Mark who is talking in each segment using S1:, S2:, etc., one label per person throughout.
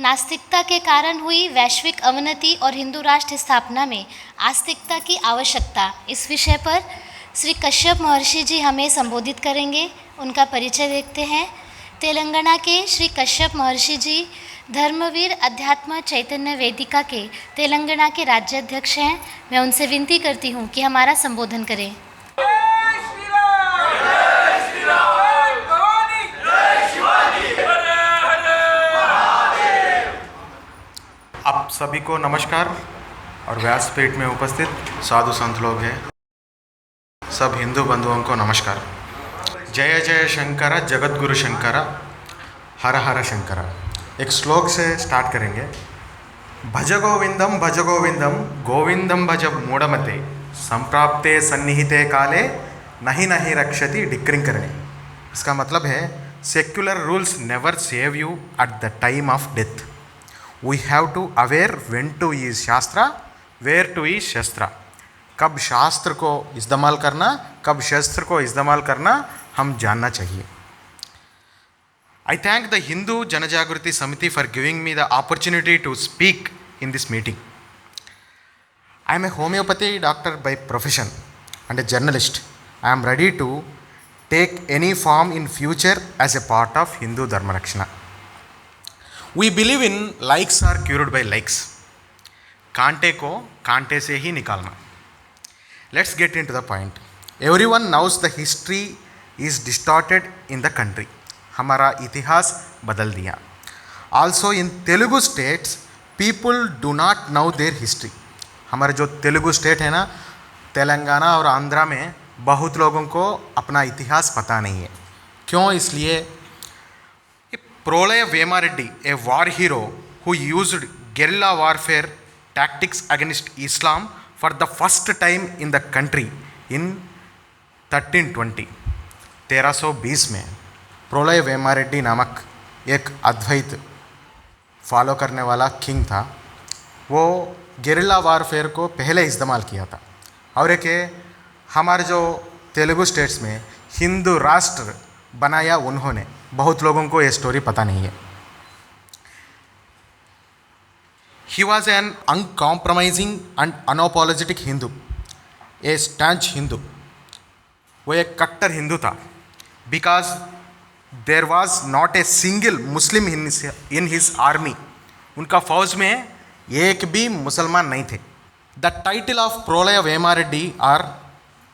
S1: नास्तिकता के कारण हुई वैश्विक अवनति और हिंदू राष्ट्र स्थापना में आस्तिकता की आवश्यकता, इस विषय पर श्री कश्यप महर्षि जी हमें संबोधित करेंगे। उनका परिचय देखते हैं। तेलंगाना के श्री कश्यप महर्षि जी धर्मवीर अध्यात्म चैतन्य वेदिका के तेलंगाना के राज्याध्यक्ष हैं। मैं उनसे विनती करती हूँ कि हमारा संबोधन करें।
S2: आप सभी को नमस्कार और व्यासपीठ में उपस्थित साधु संत लोग हैं, सब हिंदू बंधुओं को नमस्कार। जय जय शंकर जगत गुरु शंकर हर हर शंकर। एक श्लोक से स्टार्ट करेंगे। भज गोविंदम गोविंदम भज मूढ़मते संप्राप्ते सन्निहिते काले नहीं नहीं रक्षति डिक्रिंग करने। इसका मतलब है secular rules never save you at the time of death. We have to aware when to use शास्त्र, where to use शस्त्र। कब शास्त्र को इस्तेमाल करना, कब शस्त्र को इस्तेमाल करना हम जानना चाहिए। I thank the Hindu Janajagriti Samiti for giving me the opportunity to speak in this meeting. I am a homeopathy doctor by profession and a journalist. I am ready to take any form in future as a part of Hindu Dharma Rakshana. We believe in likes are cured by likes. कांटे को कांटे से ही निकालना। Let's get into the point. Everyone knows the history is distorted in the country. हमारा इतिहास बदल दिया। Also in Telugu states, people do not know their history. हमारे जो तेलुगु स्टेट है ना, तेलंगाना और आंध्रा में बहुत लोगों को अपना इतिहास पता नहीं है। क्यों? इसलिए Prolaya Vemareddy, a war hero who used guerrilla warfare tactics against Islam for the first time in the country in 1320, 1320 में प्रोलय वेमारेड्डी नामक एक अद्वैत फॉलो करने वाला किंग था। वो गेरिल्ला वारफेयर को पहले इस्तेमाल किया था। और एक हमारे जो तेलुगु स्टेट्स में हिंदू राष्ट्र बनाया उन्होंने। बहुत लोगों को ये स्टोरी पता नहीं है। He was an uncompromising and unapologetic Hindu, a staunch Hindu. वो एक कट्टर हिंदू था। Because there was not a single Muslim in his army. उनका फौज में एक भी मुसलमान नहीं थे। The title of Prolaya Vemareddy are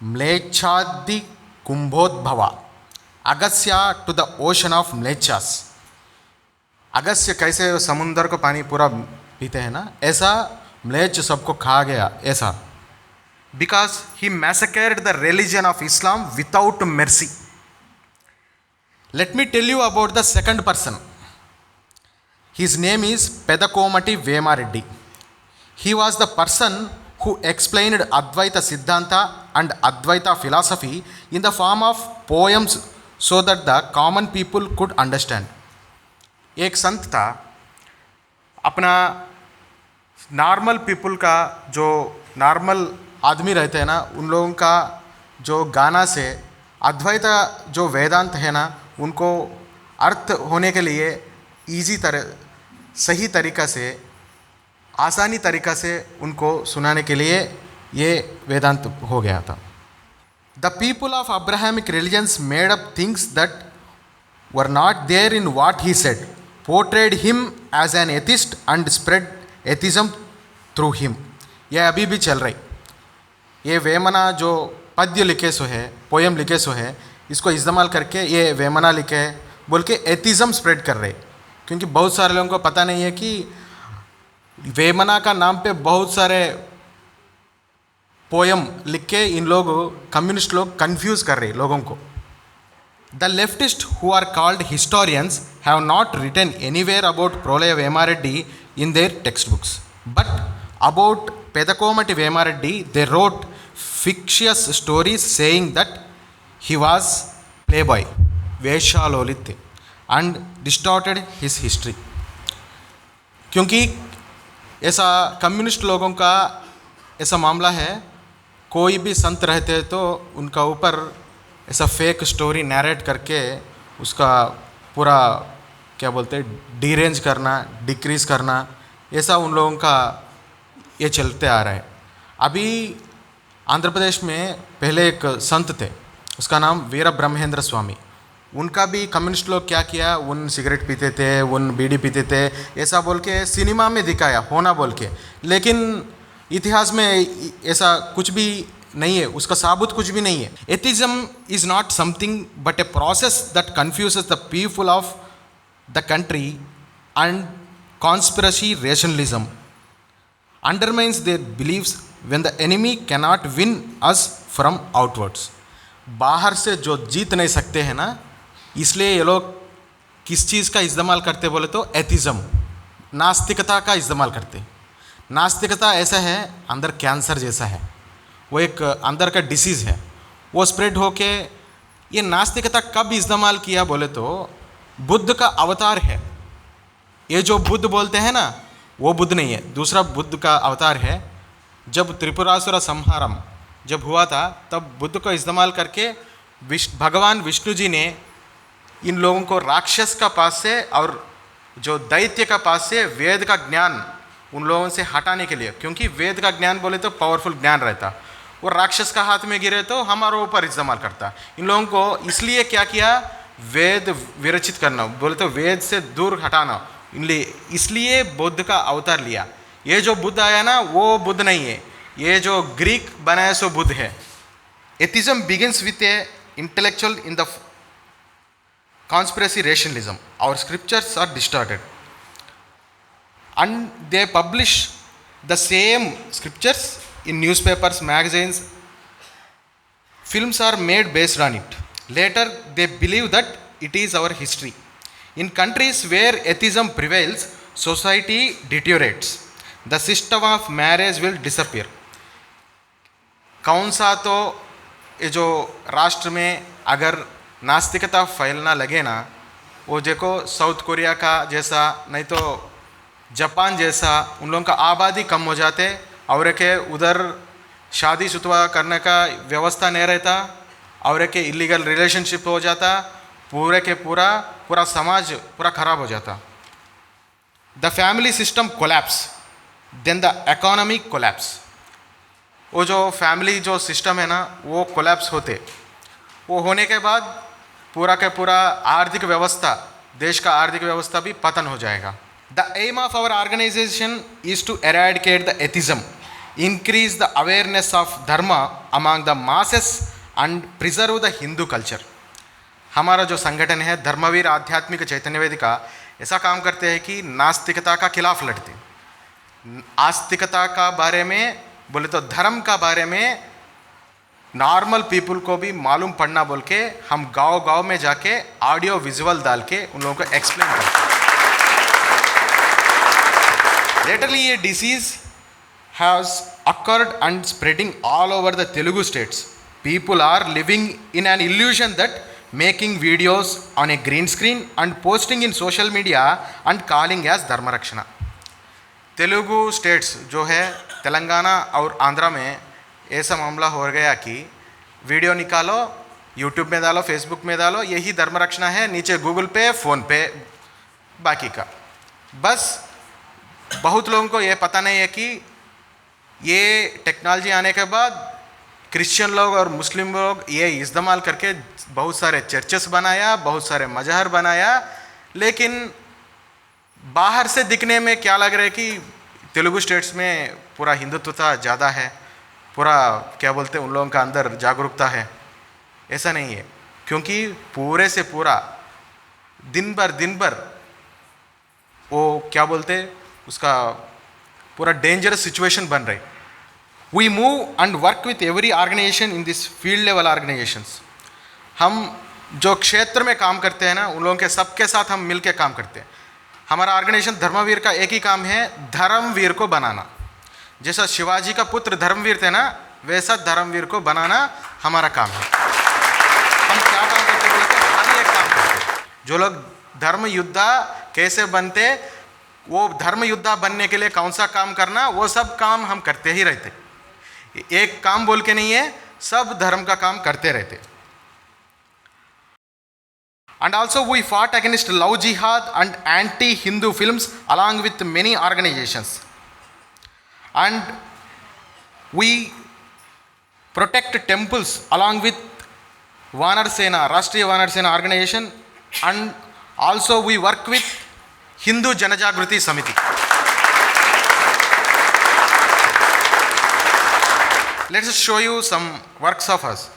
S2: म्लेच्छादि कुंभोद्भवा, Agastya to the ocean of म्लेच्छास। अगस्त्य कैसे समुंदर को पानी पूरा पीते हैं ना, ऐसा म्लेच्छ सबको खा गया ऐसा। Because he massacred the religion of Islam without mercy. Let me tell you about the second person. His name is Pedakomati Vemareddy. He was the person who explained Advaita Siddhanta and Advaita philosophy in the form of poems so that the common people could understand. एक संत था, अपना normal people का जो normal आदमी रहते हैं ना, उन लोगों का जो गाना से अद्वैता जो वेदांत है ना, उनको अर्थ होने के लिए ईजी तरह सही तरीक़ा से आसानी तरीक़ा से उनको सुनाने के लिए ये वेदांत हो गया था। The people of Abrahamic religions made up things that were not there in what he said, portrayed him as an atheist and spread atheism through him. यह अभी भी चल रही। ये वेमना जो पद्य लिखे सो है, पोयम लिखे सो है, इसको इस्तेमाल करके ये वेमना लिखे बोल के एथिज्म स्प्रेड कर रहे। क्योंकि बहुत सारे लोगों को पता नहीं है कि वेमना का नाम पे बहुत सारे पोयम लिख के इन लोग कम्युनिस्ट लोग कंफ्यूज कर रहे लोगों को। The leftist who are called historians have not written anywhere about Prolaya Vemareddy in their textbooks, but about Pedakomati Vemareddy they wrote fictitious stories saying that he was playboy, वेश्यालोलित, एंड डिस्टॉर्टेड हिज हिस्ट्री। क्योंकि ऐसा communist लोगों का ऐसा मामला है, कोई भी संत रहते हैं तो उनका ऊपर ऐसा फेक स्टोरी नैरेट करके उसका पूरा क्या बोलते हैं डीरेंज करना, डिक्रीज़ करना, ऐसा उन लोगों का ये चलते आ रहा है। अभी आंध्र प्रदेश में पहले एक संत थे, उसका नाम वीर ब्रह्मेंद्र स्वामी। उनका भी कम्युनिस्ट लोग क्या किया, उन सिगरेट पीते थे, उन बीड़ी पीते थे, ऐसा बोल के सिनेमा में दिखाया होना बोल के, लेकिन इतिहास में ऐसा कुछ भी नहीं है, उसका साबुत कुछ भी नहीं है। Atheism is not something but a process that confuses the people of the country and conspiracy rationalism undermines their beliefs when the enemy cannot win us from outwards. बाहर से जो जीत नहीं सकते हैं ना, इसलिए ये लोग किस चीज़ का इस्तेमाल करते बोले तो एथिज्म, नास्तिकता का इस्तेमाल करते। नास्तिकता ऐसा है अंदर कैंसर जैसा है, वो एक अंदर का डिसीज़ है, वो स्प्रेड होके। ये नास्तिकता कब इस्तेमाल किया बोले तो बुद्ध का अवतार है। ये जो बुद्ध बोलते हैं ना, वो बुद्ध नहीं है, दूसरा बुद्ध का अवतार है। जब त्रिपुरासुर संहारम जब हुआ था, तब बुद्ध को इस्तेमाल करके भगवान विष्णु जी ने इन लोगों को राक्षस का पास से और जो दैत्य का पास से वेद का ज्ञान उन लोगों से हटाने के लिए, क्योंकि वेद का ज्ञान बोले तो पावरफुल ज्ञान रहता, वो राक्षस का हाथ में गिरे तो हमारे ऊपर इस्तेमाल करता। इन लोगों को इसलिए क्या किया, वेद विरचित करना बोले तो वेद से दूर हटाना, इसलिए बुद्ध का अवतार लिया। ये जो बुद्ध आया ना, वो बुद्ध नहीं है, ये जो ग्रीक बनाया सो बुद्ध है। Atheism begins with a intellectual in the conspiracy rationalism. Our scriptures are distorted and they publish the same scriptures in newspapers, magazines, films are made based on it. Later they believe that it is our history. In countries where atheism prevails, society deteriorates. The system of marriage will disappear. कौन सा तो ये जो राष्ट्र में अगर नास्तिकता फैलना लगे ना, वो देखो साउथ कोरिया का जैसा, नहीं तो जापान जैसा, उन लोगों का आबादी कम हो जाते और के उधर शादी शुतवा करने का व्यवस्था नहीं रहता और के इलीगल रिलेशनशिप हो जाता, पूरे के पूरा समाज पूरा खराब हो जाता। The family system collapse, then the economic collapse. वो जो फैमिली जो सिस्टम है ना, वो कोलैप्स होते, वो होने के बाद पूरा का पूरा आर्थिक व्यवस्था, देश का आर्थिक व्यवस्था भी पतन हो जाएगा। The aim of our organisation is to eradicate the atheism, increase the awareness of dharma among the masses and preserve the Hindu culture. हमारा जो संगठन है धर्मवीर आध्यात्मिक चैतन्य वेदिका, ऐसा काम करते हैं कि नास्तिकता का खिलाफ लड़ते, आस्तिकता का बारे में बोले तो धर्म का बारे में नॉर्मल पीपल को भी मालूम पड़ना बोल के हम गांव में जाके ऑडियो विजुअल डाल के उन लोगों को एक्सप्लेन करते हैं। लेटरली ये disease has occurred and spreading all over the Telugu states. People are living in an illusion that making videos on a green screen and posting in social media and calling as dharma rakshana. Telugu states जो है तेलंगाना और आंध्रा में ऐसा मामला हो गया कि video निकालो, यूट्यूब में डालो, फेसबुक में डालो, यही धर्म रक्षणा है, नीचे गूगल पे, फ़ोन पे, बाकी का बस। बहुत लोगों को ये पता नहीं है कि ये टेक्नोलॉजी आने के बाद क्रिश्चियन लोग और मुस्लिम लोग ये इस्तेमाल करके बहुत सारे चर्चेस बनाया, बहुत सारे मजहर बनाया, लेकिन बाहर से दिखने में क्या लग रहा है कि तेलुगु स्टेट्स में पूरा हिंदुत्वता ज़्यादा है, पूरा क्या बोलते हैं उन लोगों का अंदर जागरूकता है। ऐसा नहीं है, क्योंकि पूरे से पूरा दिन भर वो क्या बोलते उसका पूरा डेंजरस सिचुएशन बन रही। We move and work with every organization in this field level organizations. हम जो क्षेत्र में काम करते हैं ना, उन लोगों के सबके साथ हम मिल के काम करते हैं। हमारा ऑर्गेनाइजेशन धर्मवीर का एक ही काम है, धर्मवीर को बनाना। जैसा शिवाजी का पुत्र धर्मवीर थे ना, वैसा धर्मवीर को बनाना हमारा काम है। हम क्या काम करते हैं, खाली एक काम करते। जो लोग धर्म योद्धा कैसे बनते, वो धर्म योद्धा बनने के लिए कौन सा काम करना, वो सब काम हम करते ही रहते। एक काम बोल के नहीं है, सब धर्म का काम करते रहते। And also we fought against love jihad and anti-Hindu films along with many organizations. And we protect temples along with Vanar Sena, Rashtriya Vanar Sena organization, and also we work with Hindu Janajagruti Samiti. Let us show you some works of us.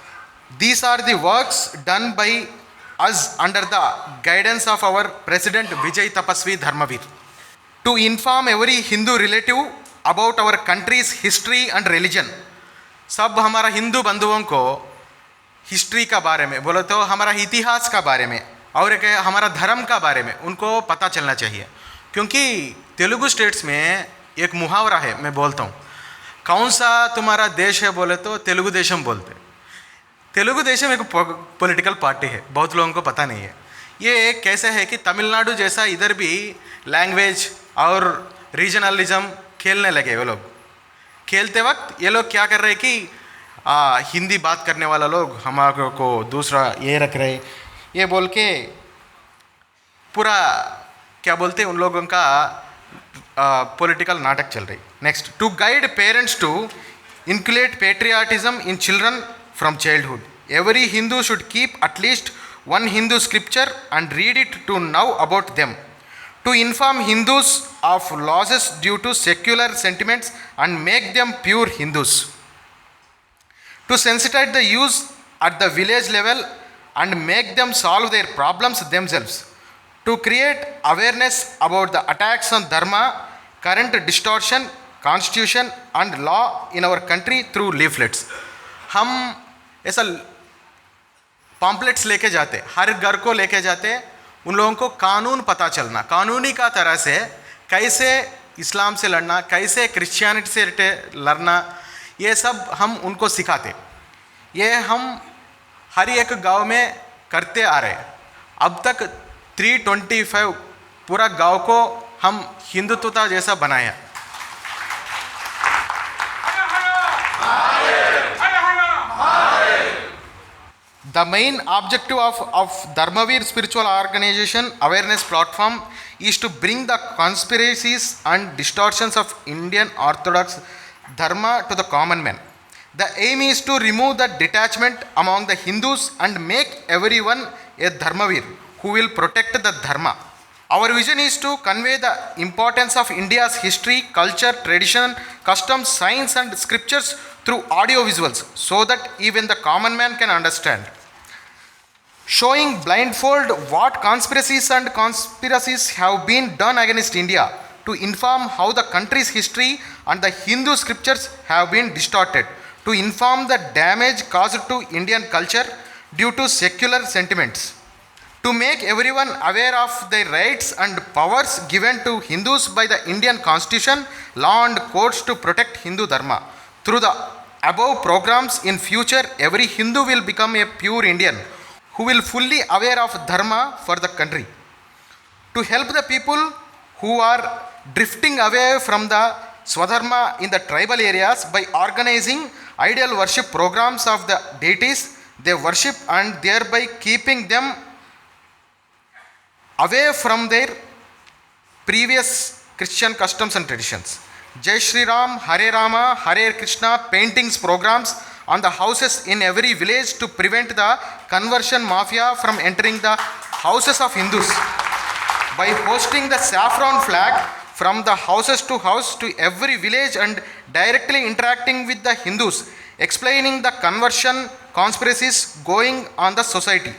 S2: These are the works done by us under the guidance of our President Vijay Tapasvi Dharmavir to inform every Hindu relative about our country's history and religion. सब हमारा हिंदू बंधुओं को history का बारे में बोलो तो हमारा इतिहास का बारे में और एक हमारा धर्म का बारे में उनको पता चलना चाहिए, क्योंकि तेलुगु स्टेट्स में एक मुहावरा है, मैं बोलता हूँ, कौन सा तुम्हारा देश है बोले तो तेलुगु देशम बोलते। तेलुगु देशम एक पॉलिटिकल पार्टी है, बहुत लोगों को पता नहीं है। ये कैसे है कि तमिलनाडु जैसा इधर भी लैंग्वेज और रीजनलिज्म खेलने लगे। वो लोग खेलते वक्त ये लोग क्या कर रहे हैं कि हिंदी बात करने वाला लोग हमारे को दूसरा ये रख रहे, ये बोल के पूरा क्या बोलते हैं उन लोगों का पॉलिटिकल नाटक चल रही। Next, to guide parents to inculcate patriotism in children from childhood. Every Hindu should keep at least one Hindu scripture and read it to know about them. To inform Hindus of losses due to secular sentiments and make them pure Hindus. To sensitize the youth at the village level and make them solve their problems themselves. To create awareness about the attacks on Dharma, current distortion, constitution and law in our country through leaflets. हम ऐसा pamphlets लेके जाते, हर घर को लेके जाते, उन लोगों को कानून पता चलना, कानूनी का तरह से कैसे इस्लाम से लड़ना, कैसे क्रिश्चियनिटी से लड़ना, ये सब हम उनको सिखाते। ये हम हर एक गांव में करते आ रहे। अब तक 325 पूरा गांव को हम हिंदुत्वता जैसा बनाया। The main objective of Dharmavir Spiritual Organization Awareness Platform is to bring the conspiracies and distortions of Indian Orthodox Dharma to the common man. The aim is to remove the detachment among the Hindus and make everyone a Dharmavir who will protect the Dharma. Our vision is to convey the importance of India's history, culture, tradition, customs, science and scriptures through audio visuals so that even the common man can understand. Showing blindfold what conspiracies have been done against India, to inform how the country's history and the Hindu scriptures have been distorted, to inform the damage caused to Indian culture due to secular sentiments, to make everyone aware of their rights and powers given to Hindus by the Indian Constitution, law and courts to protect Hindu Dharma. Through the above programs, in future every Hindu will become a pure Indian who will fully aware of Dharma for the country. To help the people who are drifting away from the Swadharma in the tribal areas by organizing ideal worship programs of the deities they worship and thereby keeping them away from their previous Christian customs and traditions. Jai Shri Ram, Hare Rama, Hare Krishna paintings programs on the houses in every village to prevent the conversion mafia from entering the houses of Hindus. By hosting the saffron flag from the houses to house to every village and directly interacting with the Hindus, explaining the conversion conspiracies going on the society.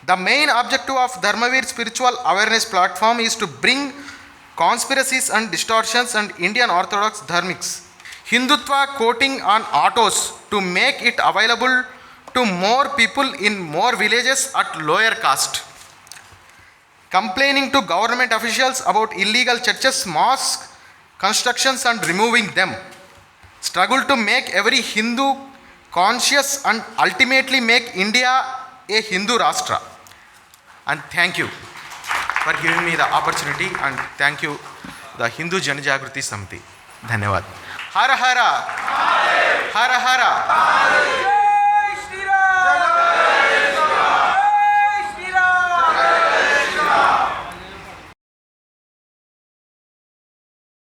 S2: The main objective of Dharmavir Spiritual Awareness Platform is to bring conspiracies and distortions and Indian Orthodox Dharmics. Hindutva quoting on autos to make it available to more people in more villages at lower cost. Complaining to government officials about illegal churches, mosque constructions and removing them. Struggle to make every Hindu conscious and ultimately make India a Hindu Rashtra. And thank you for giving me the opportunity, and thank you the Hindu Janajagruti Samiti. धन्यवाद. हर हर हर हर